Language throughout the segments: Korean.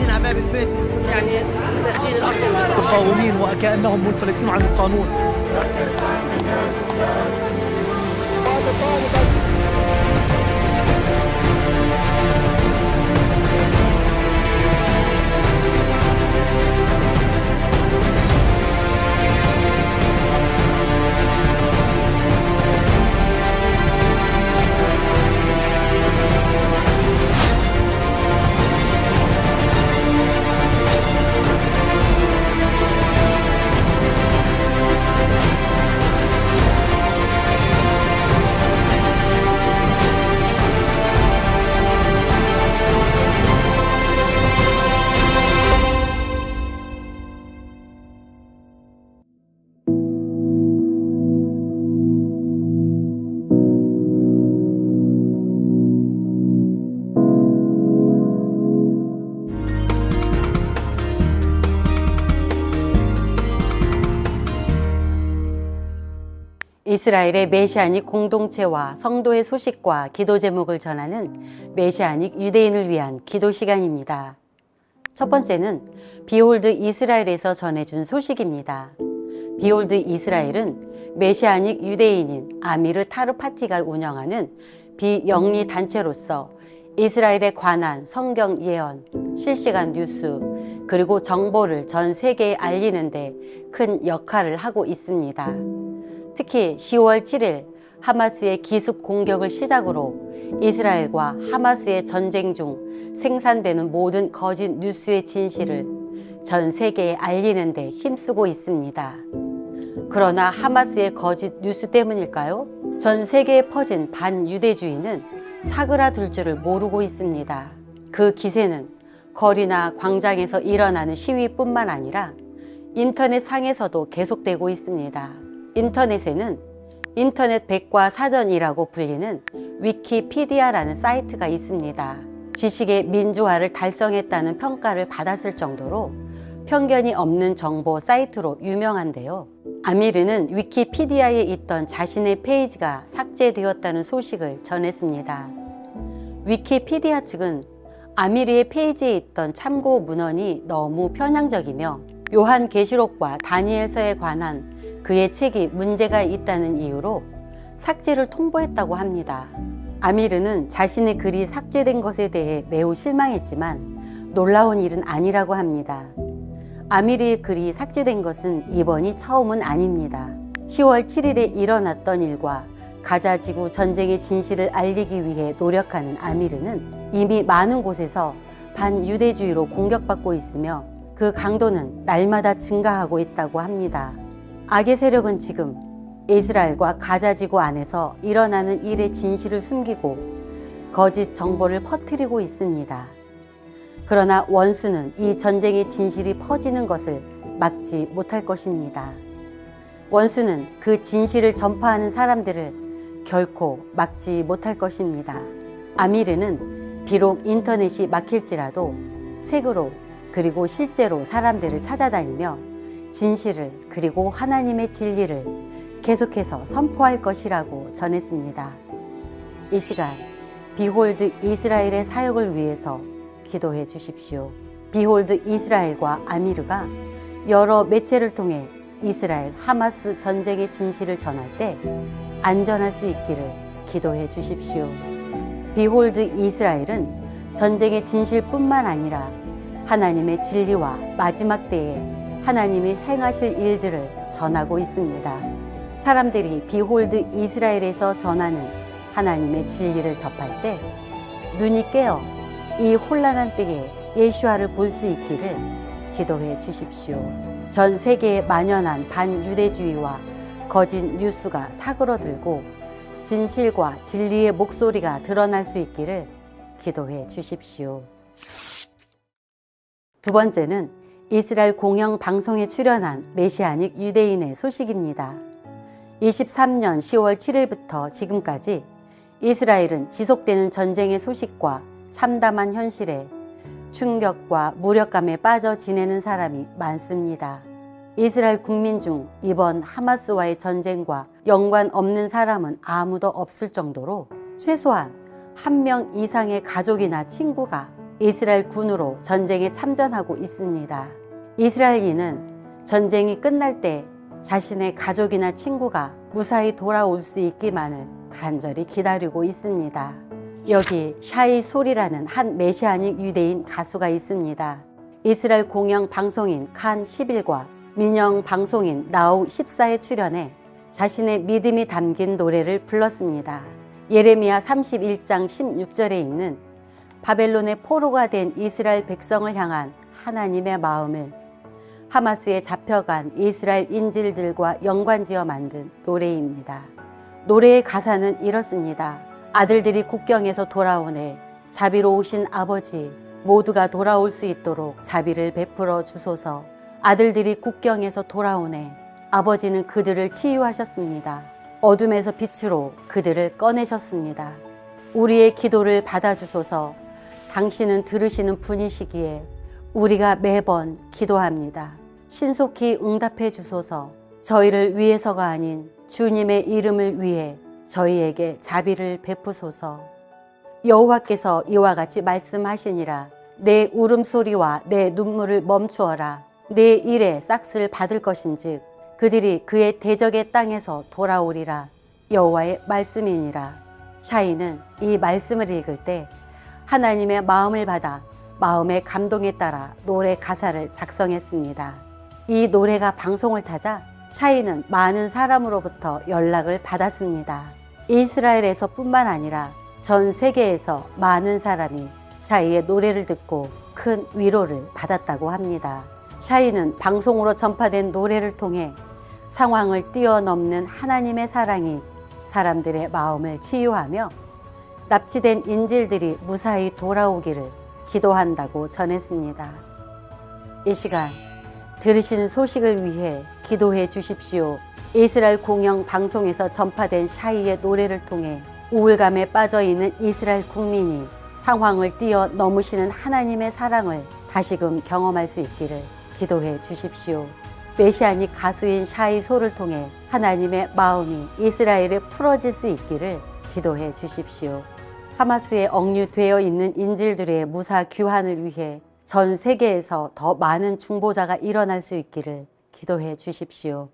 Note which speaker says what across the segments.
Speaker 1: قاعدين على باب البيت يعني ماخذين الارض
Speaker 2: مقاومين وكأنهم منفلتين عن القانون.
Speaker 3: 이스라엘의 메시아닉 공동체와 성도의 소식과 기도 제목을 전하는 메시아닉 유대인을 위한 기도 시간입니다. 첫 번째는 비홀드 이스라엘에서 전해준 소식입니다. 비홀드 이스라엘은 메시아닉 유대인인 아미르 타르파티가 운영하는 비영리 단체로서 이스라엘에 관한 성경 예언, 실시간 뉴스, 그리고 정보를 전 세계에 알리는 데 큰 역할을 하고 있습니다. 특히 10월 7일 하마스의 기습 공격을 시작으로 이스라엘과 하마스의 전쟁 중 생산되는 모든 거짓 뉴스의 진실을 전 세계에 알리는 데 힘쓰고 있습니다. 그러나 하마스의 거짓 뉴스 때문일까요? 전 세계에 퍼진 반유대주의는 사그라들 줄을 모르고 있습니다. 그 기세는 거리나 광장에서 일어나는 시위뿐만 아니라 인터넷 상에서도 계속되고 있습니다. 인터넷에는 인터넷 백과사전이라고 불리는 위키피디아라는 사이트가 있습니다. 지식의 민주화를 달성했다는 평가를 받았을 정도로 편견이 없는 정보 사이트로 유명한데요. 아미르는 위키피디아에 있던 자신의 페이지가 삭제되었다는 소식을 전했습니다. 위키피디아 측은 아미르의 페이지에 있던 참고 문헌이 너무 편향적이며 요한계시록과 다니엘서에 관한 그의 책이 문제가 있다는 이유로 삭제를 통보했다고 합니다. 아미르는 자신의 글이 삭제된 것에 대해 매우 실망했지만 놀라운 일은 아니라고 합니다. 아미르의 글이 삭제된 것은 이번이 처음은 아닙니다. 10월 7일에 일어났던 일과 가자 지구 전쟁의 진실을 알리기 위해 노력하는 아미르는 이미 많은 곳에서 반유대주의로 공격받고 있으며 그 강도는 날마다 증가하고 있다고 합니다. 악의 세력은 지금 이스라엘과 가자 지구 안에서 일어나는 일의 진실을 숨기고 거짓 정보를 퍼뜨리고 있습니다. 그러나 원수는 이 전쟁의 진실이 퍼지는 것을 막지 못할 것입니다. 원수는 그 진실을 전파하는 사람들을 결코 막지 못할 것입니다. 아미르는 비록 인터넷이 막힐지라도 책으로 그리고 실제로 사람들을 찾아다니며 진실을 그리고 하나님의 진리를 계속해서 선포할 것이라고 전했습니다. 이 시간 비홀드 이스라엘의 사역을 위해서 기도해 주십시오. 비홀드 이스라엘과 아미르가 여러 매체를 통해 이스라엘 하마스 전쟁의 진실을 전할 때 안전할 수 있기를 기도해 주십시오. 비홀드 이스라엘은 전쟁의 진실뿐만 아니라 하나님의 진리와 마지막 때에 하나님이 행하실 일들을 전하고 있습니다. 사람들이 비홀드 이스라엘에서 전하는 하나님의 진리를 접할 때 눈이 깨어 이 혼란한 때에 예수아를 볼 수 있기를 기도해 주십시오. 전 세계에 만연한 반유대주의와 거짓 뉴스가 사그러들고 진실과 진리의 목소리가 드러날 수 있기를 기도해 주십시오. 두 번째는 이스라엘 공영 방송에 출연한 메시아닉 유대인의 소식입니다. 23년 10월 7일부터 지금까지 이스라엘은 지속되는 전쟁의 소식과 참담한 현실에 충격과 무력감에 빠져 지내는 사람이 많습니다. 이스라엘 국민 중 이번 하마스와의 전쟁과 연관 없는 사람은 아무도 없을 정도로 최소한 1명 이상의 가족이나 친구가 이스라엘 군으로 전쟁에 참전하고 있습니다. 이스라엘인은 전쟁이 끝날 때 자신의 가족이나 친구가 무사히 돌아올 수 있기만을 간절히 기다리고 있습니다. 여기 샤이 솔이라는 한 메시아닉 유대인 가수가 있습니다. 이스라엘 공영 방송인 칸 11과 민영 방송인 나우 14에 출연해 자신의 믿음이 담긴 노래를 불렀습니다. 예레미야 31장 16절에 있는 바벨론의 포로가 된 이스라엘 백성을 향한 하나님의 마음을 하마스에 잡혀간 이스라엘 인질들과 연관지어 만든 노래입니다. 노래의 가사는 이렇습니다. 아들들이 국경에서 돌아오네. 자비로우신 아버지, 모두가 돌아올 수 있도록 자비를 베풀어 주소서. 아들들이 국경에서 돌아오네. 아버지는 그들을 치유하셨습니다. 어둠에서 빛으로 그들을 꺼내셨습니다. 우리의 기도를 받아주소서. 당신은 들으시는 분이시기에 우리가 매번 기도합니다. 신속히 응답해 주소서. 저희를 위해서가 아닌 주님의 이름을 위해 저희에게 자비를 베푸소서. 여호와께서 이와 같이 말씀하시니라. 내 울음소리와 내 눈물을 멈추어라. 내 일의 싹스를 받을 것인즉 그들이 그의 대적의 땅에서 돌아오리라. 여호와의 말씀이니라. 샤이는 이 말씀을 읽을 때 하나님의 마음을 받아 마음의 감동에 따라 노래 가사를 작성했습니다. 이 노래가 방송을 타자 샤이는 많은 사람으로부터 연락을 받았습니다. 이스라엘에서 뿐만 아니라 전 세계에서 많은 사람이 샤이의 노래를 듣고 큰 위로를 받았다고 합니다. 샤이는 방송으로 전파된 노래를 통해 상황을 뛰어넘는 하나님의 사랑이 사람들의 마음을 치유하며 납치된 인질들이 무사히 돌아오기를 기도한다고 전했습니다. 이 시간 들으신 소식을 위해 기도해 주십시오. 이스라엘 공영 방송에서 전파된 샤이의 노래를 통해 우울감에 빠져 있는 이스라엘 국민이 상황을 뛰어넘으시는 하나님의 사랑을 다시금 경험할 수 있기를 기도해 주십시오. 메시아닉 가수인 샤이 솔을 통해 하나님의 마음이 이스라엘에 풀어질 수 있기를 기도해 주십시오. 하마스에 억류되어 있는 인질들의 무사 귀환을 위해 전 세계에서 더 많은 중보자가 일어날 수 있기를 기도해 주십시오.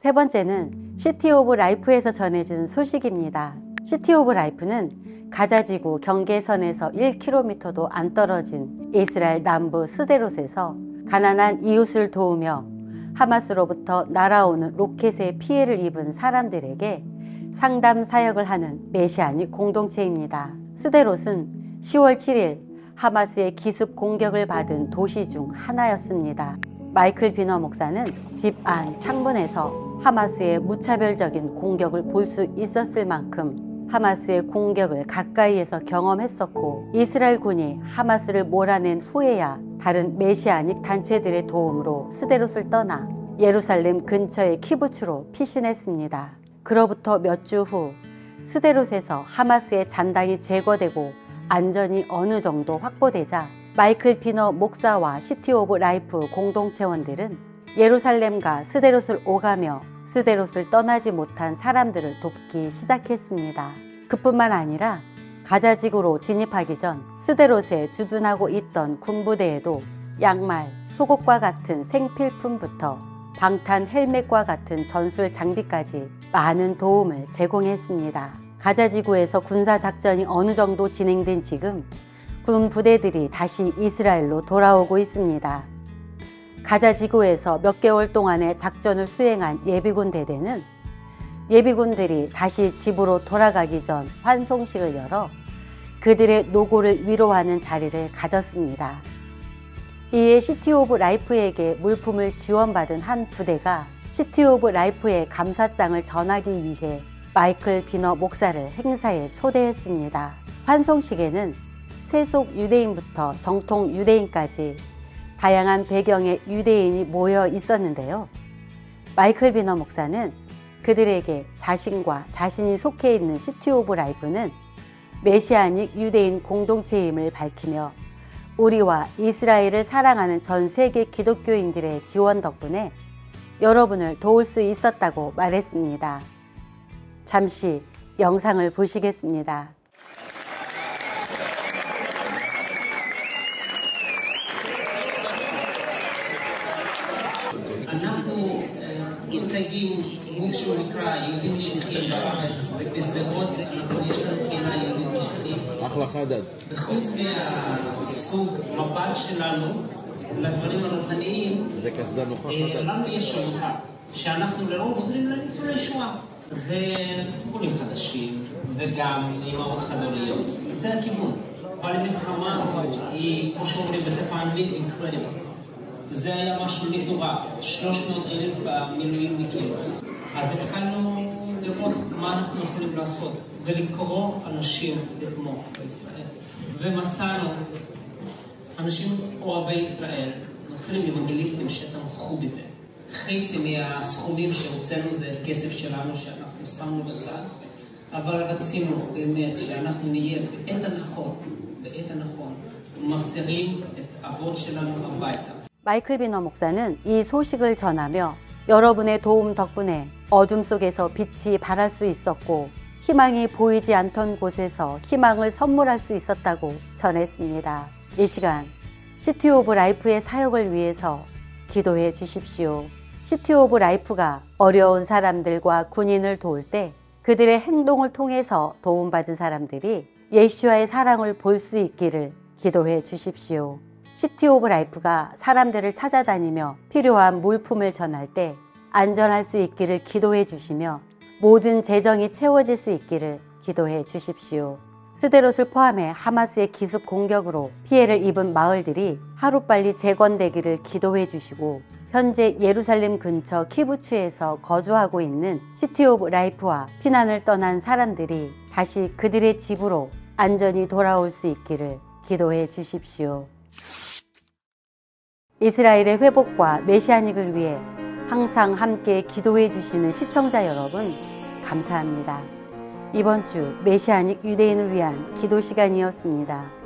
Speaker 3: 세 번째는 시티 오브 라이프에서 전해준 소식입니다. 시티 오브 라이프는 가자지구 경계선에서 1km도 안 떨어진 이스라엘 남부 스데롯에서 가난한 이웃을 도우며 하마스로부터 날아오는 로켓에 피해를 입은 사람들에게 상담 사역을 하는 메시아닉 공동체입니다. 스데롯은 10월 7일 하마스의 기습 공격을 받은 도시 중 하나였습니다. 마이클 비너 목사는 집 안 창문에서 하마스의 무차별적인 공격을 볼 수 있었을 만큼 하마스의 공격을 가까이에서 경험했었고 이스라엘 군이 하마스를 몰아낸 후에야 다른 메시아닉 단체들의 도움으로 스데롯을 떠나 예루살렘 근처의 키부츠로 피신했습니다. 그로부터 몇 주 후 스데롯에서 하마스의 잔당이 제거되고 안전이 어느 정도 확보되자 마이클 비너 목사와 시티 오브 라이프 공동체원들은 예루살렘과 스데롯을 오가며 스데롯을 떠나지 못한 사람들을 돕기 시작했습니다. 그뿐만 아니라 가자지구로 진입하기 전 스데롯에 주둔하고 있던 군부대에도 양말, 속옷과 같은 생필품부터 방탄 헬멧과 같은 전술 장비까지 많은 도움을 제공했습니다. 가자지구에서 군사작전이 어느 정도 진행된 지금 군 부대들이 다시 이스라엘로 돌아오고 있습니다. 가자지구에서 몇 개월 동안의 작전을 수행한 예비군 대대는 예비군들이 다시 집으로 돌아가기 전 환송식을 열어 그들의 노고를 위로하는 자리를 가졌습니다. 이에 시티 오브 라이프에게 물품을 지원받은 한 부대가 시티 오브 라이프의 감사장을 전하기 위해 마이클 비너 목사를 행사에 초대했습니다. 환송식에는 세속 유대인부터 정통 유대인까지 다양한 배경의 유대인이 모여 있었는데요. 마이클 비너 목사는 그들에게 자신과 자신이 속해 있는 시티 오브 라이프는 메시아닉 유대인 공동체임을 밝히며 우리와 이스라엘을 사랑하는 전 세계 기독교인들의 지원 덕분에 여러분을 도울 수 있었다고 말했습니다. 잠시 영상을 보시겠습니다.
Speaker 4: מצייגים גוף שהוא נקרא יהודים משיחיים בארץ, ובשדרות יש לנו קהילה יהודית משיחית.
Speaker 5: אחלה חדד.
Speaker 4: וחוץ מהסוג מבט שלנו לדברים הרוחניים,
Speaker 5: זה קסדה נוחה חדד.
Speaker 4: לנו יש עמותה, שאנחנו לרוב עוזרים לניצולי שואה. ועולים חדשים, וגם אימהות חד-הוריות. זה הכיוון. אבל המלחמה הזו היא, כמו שאומרים בשפה האנגלית, incredible. זה היה משהו מטורף, 300,000 מילואימניקים. אז התחלנו לראות מה אנחנו יכולים לעשות, ולקרוא אנשים לתמוך בישראל. ומצאנו אנשים אוהבי ישראל, נוצרים אוונגליסטים שתמכו בזה. חצי מהסכומים שהוצאנו זה כסף שלנו שאנחנו שמנו בצד, אבל רצינו באמת שאנחנו נהיה בעת הנכון, ומחזירים את אבות שלנו הביתה.
Speaker 3: 마이클 비너 목사는 이 소식을 전하며 여러분의 도움 덕분에 어둠 속에서 빛이 발할 수 있었고 희망이 보이지 않던 곳에서 희망을 선물할 수 있었다고 전했습니다. 이 시간 시티 오브 라이프의 사역을 위해서 기도해 주십시오. 시티 오브 라이프가 어려운 사람들과 군인을 도울 때 그들의 행동을 통해서 도움받은 사람들이 예수와의 사랑을 볼 수 있기를 기도해 주십시오. 시티 오브 라이프가 사람들을 찾아다니며 필요한 물품을 전할 때 안전할 수 있기를 기도해 주시며 모든 재정이 채워질 수 있기를 기도해 주십시오. 스데롯을 포함해 하마스의 기습 공격으로 피해를 입은 마을들이 하루빨리 재건되기를 기도해 주시고 현재 예루살렘 근처 키부츠에서 거주하고 있는 시티 오브 라이프와 피난을 떠난 사람들이 다시 그들의 집으로 안전히 돌아올 수 있기를 기도해 주십시오. 이스라엘의 회복과 메시아닉을 위해 항상 함께 기도해 주시는 시청자 여러분, 감사합니다. 이번 주 메시아닉 유대인을 위한 기도 시간이었습니다.